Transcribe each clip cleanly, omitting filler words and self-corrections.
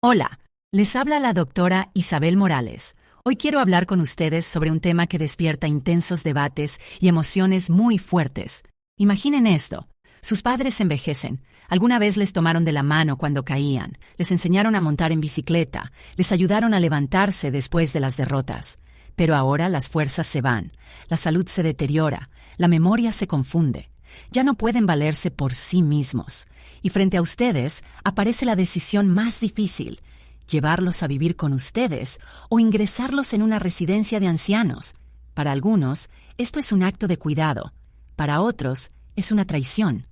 Hola, les habla la doctora Isabel Morales. Hoy quiero hablar con ustedes sobre un tema que despierta intensos debates y emociones muy fuertes. Imaginen esto. Sus padres envejecen. Alguna vez les tomaron de la mano cuando caían, les enseñaron a montar en bicicleta, les ayudaron a levantarse después de las derrotas. Pero ahora las fuerzas se van, la salud se deteriora, la memoria se confunde. Ya no pueden valerse por sí mismos. Y frente a ustedes aparece la decisión más difícil: llevarlos a vivir con ustedes o ingresarlos en una residencia de ancianos. Para algunos, esto es un acto de cuidado. Para otros, es una traición.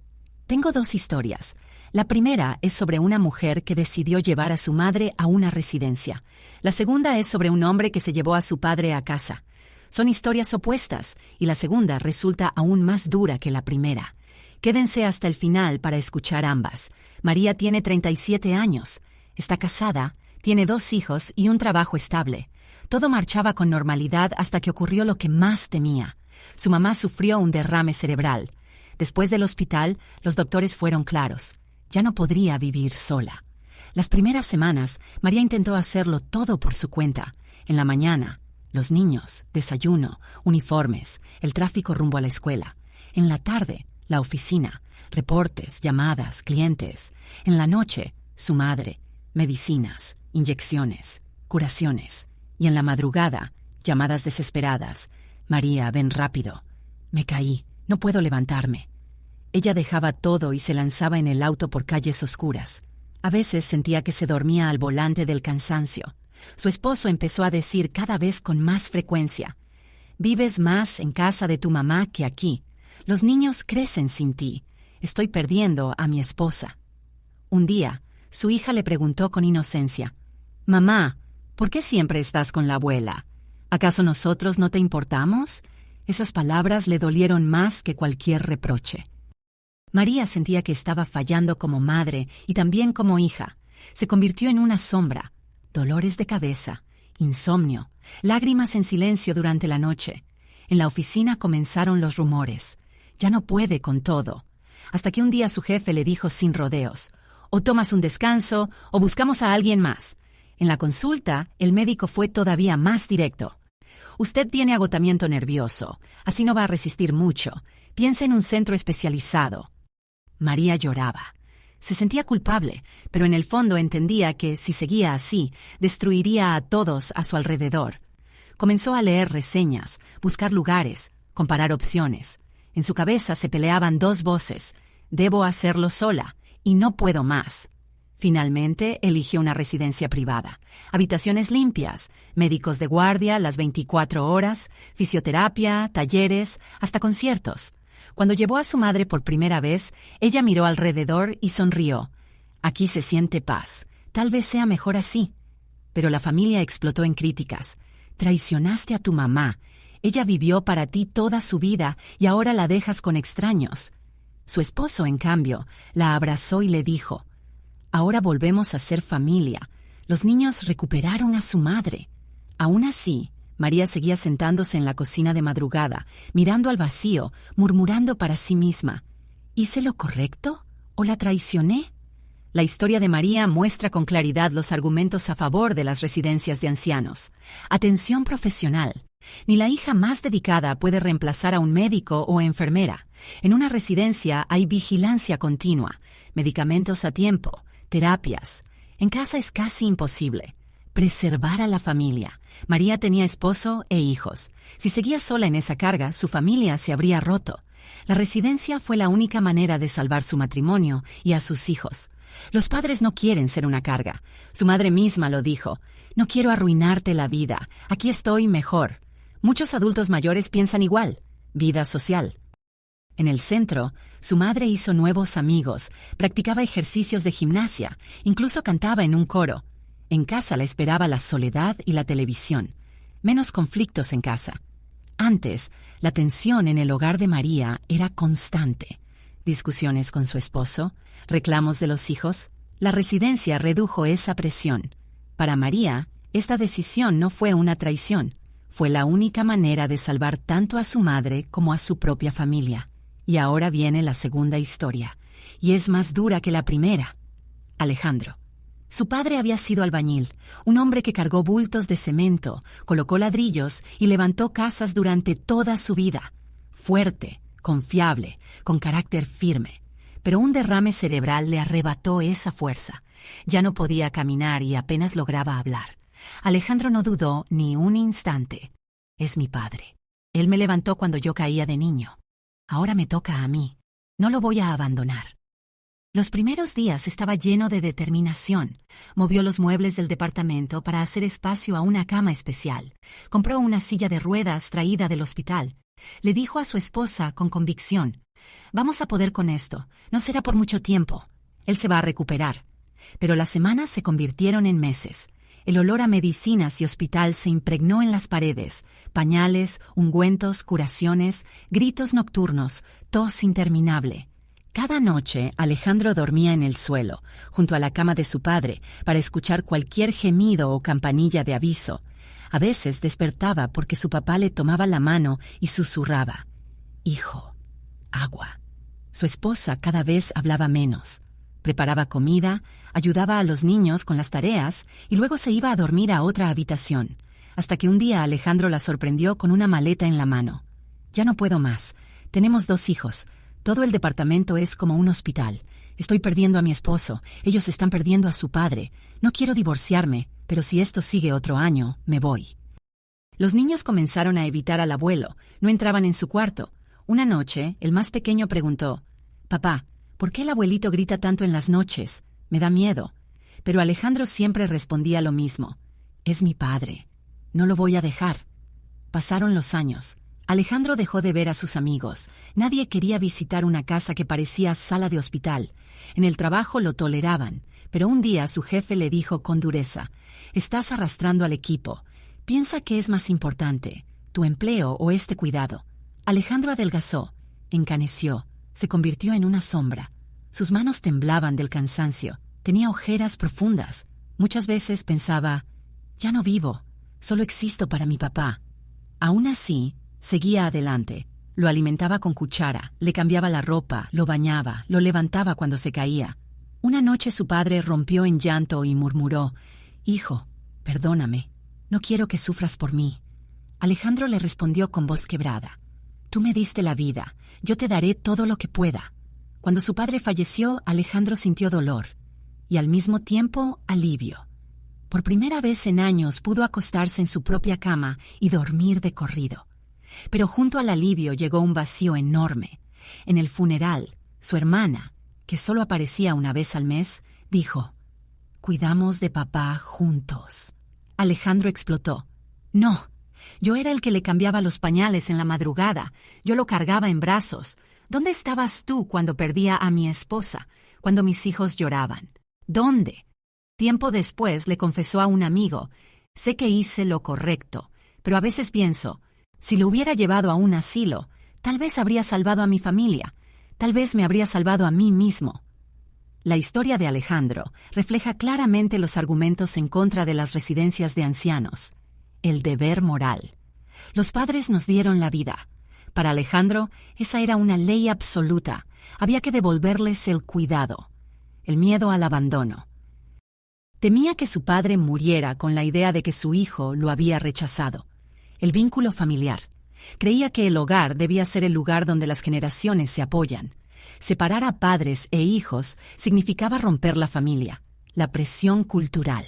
Tengo dos historias. La primera es sobre una mujer que decidió llevar a su madre a una residencia. La segunda es sobre un hombre que se llevó a su padre a casa. Son historias opuestas, y la segunda resulta aún más dura que la primera. Quédense hasta el final para escuchar ambas. María tiene 37 años. Está casada, tiene 2 hijos y un trabajo estable. Todo marchaba con normalidad hasta que ocurrió lo que más temía. Su mamá sufrió un derrame cerebral. Después del hospital, los doctores fueron claros: ya no podría vivir sola. Las primeras semanas, María intentó hacerlo todo por su cuenta. En la mañana, los niños, desayuno, uniformes, el tráfico rumbo a la escuela. En la tarde, la oficina, reportes, llamadas, clientes. En la noche, su madre, medicinas, inyecciones, curaciones. Y en la madrugada, llamadas desesperadas: María, ven rápido. Me caí, no puedo levantarme. Ella dejaba todo y se lanzaba en el auto por calles oscuras. A veces sentía que se dormía al volante del cansancio. Su esposo empezó a decir cada vez con más frecuencia: vives más en casa de tu mamá que aquí. Los niños crecen sin ti. Estoy perdiendo a mi esposa. Un día, su hija le preguntó con inocencia: Mamá, ¿por qué siempre estás con la abuela? ¿Acaso nosotros no te importamos? Esas palabras le dolieron más que cualquier reproche. María sentía que estaba fallando como madre y también como hija. Se convirtió en una sombra: dolores de cabeza, insomnio, lágrimas en silencio durante la noche. En la oficina comenzaron los rumores. Ya no puede con todo. Hasta que un día su jefe le dijo sin rodeos: o tomas un descanso o buscamos a alguien más. En la consulta, el médico fue todavía más directo: usted tiene agotamiento nervioso, así no va a resistir mucho. Piensa en un centro especializado. María lloraba. Se sentía culpable, pero en el fondo entendía que, si seguía así, destruiría a todos a su alrededor. Comenzó a leer reseñas, buscar lugares, comparar opciones. En su cabeza se peleaban 2 voces: debo hacerlo sola y no puedo más. Finalmente eligió una residencia privada. Habitaciones limpias, médicos de guardia las 24 horas, fisioterapia, talleres, hasta conciertos. Cuando llevó a su madre por primera vez, ella miró alrededor y sonrió. Aquí se siente paz. Tal vez sea mejor así. Pero la familia explotó en críticas. Traicionaste a tu mamá. Ella vivió para ti toda su vida y ahora la dejas con extraños. Su esposo, en cambio, la abrazó y le dijo: ahora volvemos a ser familia. Los niños recuperaron a su madre. Aún así, María seguía sentándose en la cocina de madrugada, mirando al vacío, murmurando para sí misma: ¿hice lo correcto o la traicioné? La historia de María muestra con claridad los argumentos a favor de las residencias de ancianos. Atención profesional. Ni la hija más dedicada puede reemplazar a un médico o enfermera. En una residencia hay vigilancia continua, medicamentos a tiempo, terapias. En casa es casi imposible. Preservar a la familia. María tenía esposo e hijos. Si seguía sola en esa carga, su familia se habría roto. La residencia fue la única manera de salvar su matrimonio y a sus hijos. Los padres no quieren ser una carga. Su madre misma lo dijo: no quiero arruinarte la vida. Aquí estoy mejor. Muchos adultos mayores piensan igual. Vida social. En el centro, su madre hizo nuevos amigos, practicaba ejercicios de gimnasia, incluso cantaba en un coro. En casa la esperaba la soledad y la televisión. Menos conflictos en casa. Antes, la tensión en el hogar de María era constante. Discusiones con su esposo, reclamos de los hijos. La residencia redujo esa presión. Para María, esta decisión no fue una traición. Fue la única manera de salvar tanto a su madre como a su propia familia. Y ahora viene la segunda historia, y es más dura que la primera. Alejandro. Su padre había sido albañil, un hombre que cargó bultos de cemento, colocó ladrillos y levantó casas durante toda su vida. Fuerte, confiable, con carácter firme. Pero un derrame cerebral le arrebató esa fuerza. Ya no podía caminar y apenas lograba hablar. Alejandro no dudó ni un instante. Es mi padre. Él me levantó cuando yo caía de niño. Ahora me toca a mí. No lo voy a abandonar. Los primeros días estaba lleno de determinación. Movió los muebles del departamento para hacer espacio a una cama especial. Compró una silla de ruedas traída del hospital. Le dijo a su esposa con convicción: «Vamos a poder con esto. No será por mucho tiempo. Él se va a recuperar». Pero las semanas se convirtieron en meses. El olor a medicinas y hospital se impregnó en las paredes. Pañales, ungüentos, curaciones, gritos nocturnos, tos interminable. Cada noche Alejandro dormía en el suelo, junto a la cama de su padre, para escuchar cualquier gemido o campanilla de aviso. A veces despertaba porque su papá le tomaba la mano y susurraba: «Hijo, agua». Su esposa cada vez hablaba menos. Preparaba comida, ayudaba a los niños con las tareas y luego se iba a dormir a otra habitación, hasta que un día Alejandro la sorprendió con una maleta en la mano. «Ya no puedo más. Tenemos 2 hijos. Todo el departamento es como un hospital. Estoy perdiendo a mi esposo. Ellos están perdiendo a su padre. No quiero divorciarme, pero si esto sigue otro año, me voy». Los niños comenzaron a evitar al abuelo. No entraban en su cuarto. Una noche, el más pequeño preguntó: «Papá, ¿por qué el abuelito grita tanto en las noches? Me da miedo». Pero Alejandro siempre respondía lo mismo: «Es mi padre. No lo voy a dejar». Pasaron los años. Alejandro dejó de ver a sus amigos. Nadie quería visitar una casa que parecía sala de hospital. En el trabajo lo toleraban, pero un día su jefe le dijo con dureza: «Estás arrastrando al equipo. Piensa qué es más importante, tu empleo o este cuidado». Alejandro adelgazó, encaneció, se convirtió en una sombra. Sus manos temblaban del cansancio. Tenía ojeras profundas. Muchas veces pensaba: «Ya no vivo, solo existo para mi papá». Aún así, seguía adelante. Lo alimentaba con cuchara, le cambiaba la ropa, lo bañaba, lo levantaba cuando se caía. Una noche su padre rompió en llanto y murmuró: «Hijo, perdóname, no quiero que sufras por mí». Alejandro le respondió con voz quebrada: «Tú me diste la vida, yo te daré todo lo que pueda». Cuando su padre falleció, Alejandro sintió dolor y al mismo tiempo alivio. Por primera vez en años pudo acostarse en su propia cama y dormir de corrido. Pero junto al alivio llegó un vacío enorme. En el funeral, su hermana, que solo aparecía una vez al mes, dijo: «Cuidamos de papá juntos». Alejandro explotó: «No, yo era el que le cambiaba los pañales en la madrugada, yo lo cargaba en brazos. ¿Dónde estabas tú cuando perdía a mi esposa, cuando mis hijos lloraban? ¿Dónde?». Tiempo después le confesó a un amigo: «Sé que hice lo correcto, pero a veces pienso, si lo hubiera llevado a un asilo, tal vez habría salvado a mi familia, tal vez me habría salvado a mí mismo». La historia de Alejandro refleja claramente los argumentos en contra de las residencias de ancianos. El deber moral. Los padres nos dieron la vida. Para Alejandro, esa era una ley absoluta. Había que devolverles el cuidado. El miedo al abandono. Temía que su padre muriera con la idea de que su hijo lo había rechazado. El vínculo familiar. Creía que el hogar debía ser el lugar donde las generaciones se apoyan. Separar a padres e hijos significaba romper la familia. La presión cultural.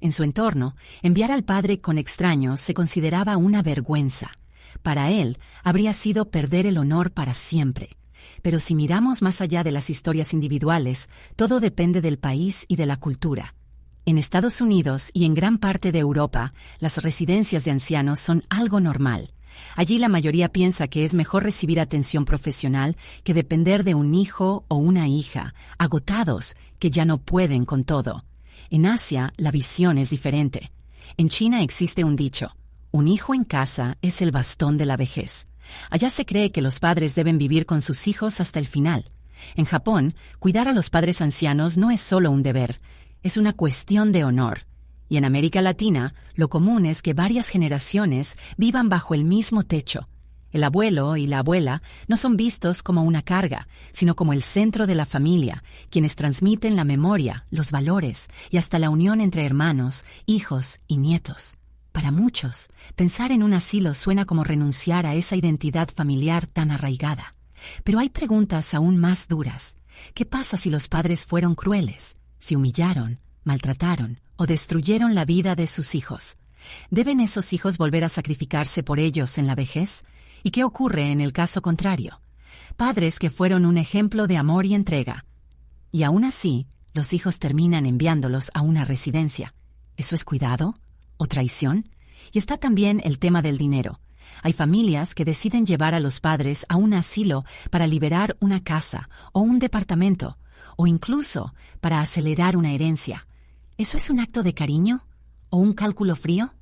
En su entorno, enviar al padre con extraños se consideraba una vergüenza. Para él, habría sido perder el honor para siempre. Pero si miramos más allá de las historias individuales, todo depende del país y de la cultura. En Estados Unidos y en gran parte de Europa, las residencias de ancianos son algo normal. Allí la mayoría piensa que es mejor recibir atención profesional que depender de un hijo o una hija, agotados, que ya no pueden con todo. En Asia, la visión es diferente. En China existe un dicho: un hijo en casa es el bastón de la vejez. Allá se cree que los padres deben vivir con sus hijos hasta el final. En Japón, cuidar a los padres ancianos no es solo un deber, es una cuestión de honor. Y en América Latina, lo común es que varias generaciones vivan bajo el mismo techo. El abuelo y la abuela no son vistos como una carga, sino como el centro de la familia, quienes transmiten la memoria, los valores y hasta la unión entre hermanos, hijos y nietos. Para muchos, pensar en un asilo suena como renunciar a esa identidad familiar tan arraigada. Pero hay preguntas aún más duras. ¿Qué pasa si los padres fueron crueles, si humillaron, maltrataron o destruyeron la vida de sus hijos? ¿Deben esos hijos volver a sacrificarse por ellos en la vejez? ¿Y qué ocurre en el caso contrario? Padres que fueron un ejemplo de amor y entrega. Y aún así, los hijos terminan enviándolos a una residencia. ¿Eso es cuidado? ¿O traición? Y está también el tema del dinero. Hay familias que deciden llevar a los padres a un asilo para liberar una casa o un departamento, o incluso para acelerar una herencia. ¿Eso es un acto de cariño? ¿O un cálculo frío?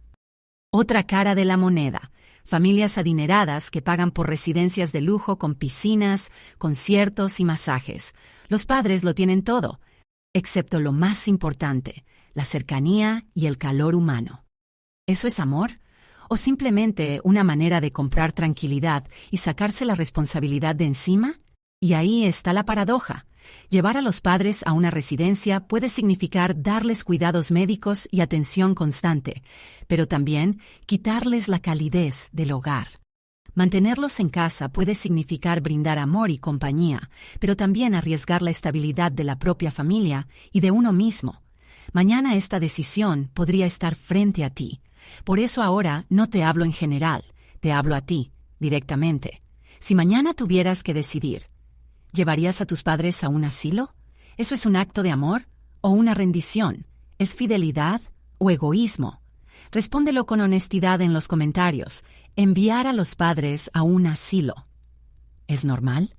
Otra cara de la moneda. Familias adineradas que pagan por residencias de lujo con piscinas, conciertos y masajes. Los padres lo tienen todo, excepto lo más importante, la cercanía y el calor humano. ¿Eso es amor? ¿O simplemente una manera de comprar tranquilidad y sacarse la responsabilidad de encima? Y ahí está la paradoja. Llevar a los padres a una residencia puede significar darles cuidados médicos y atención constante, pero también quitarles la calidez del hogar. Mantenerlos en casa puede significar brindar amor y compañía, pero también arriesgar la estabilidad de la propia familia y de uno mismo. Mañana esta decisión podría estar frente a ti. Por eso ahora no te hablo en general, te hablo a ti, directamente. Si mañana tuvieras que decidir, ¿llevarías a tus padres a un asilo? ¿Eso es un acto de amor o una rendición? ¿Es fidelidad o egoísmo? Respóndelo con honestidad en los comentarios. Enviar a los padres a un asilo, ¿es normal?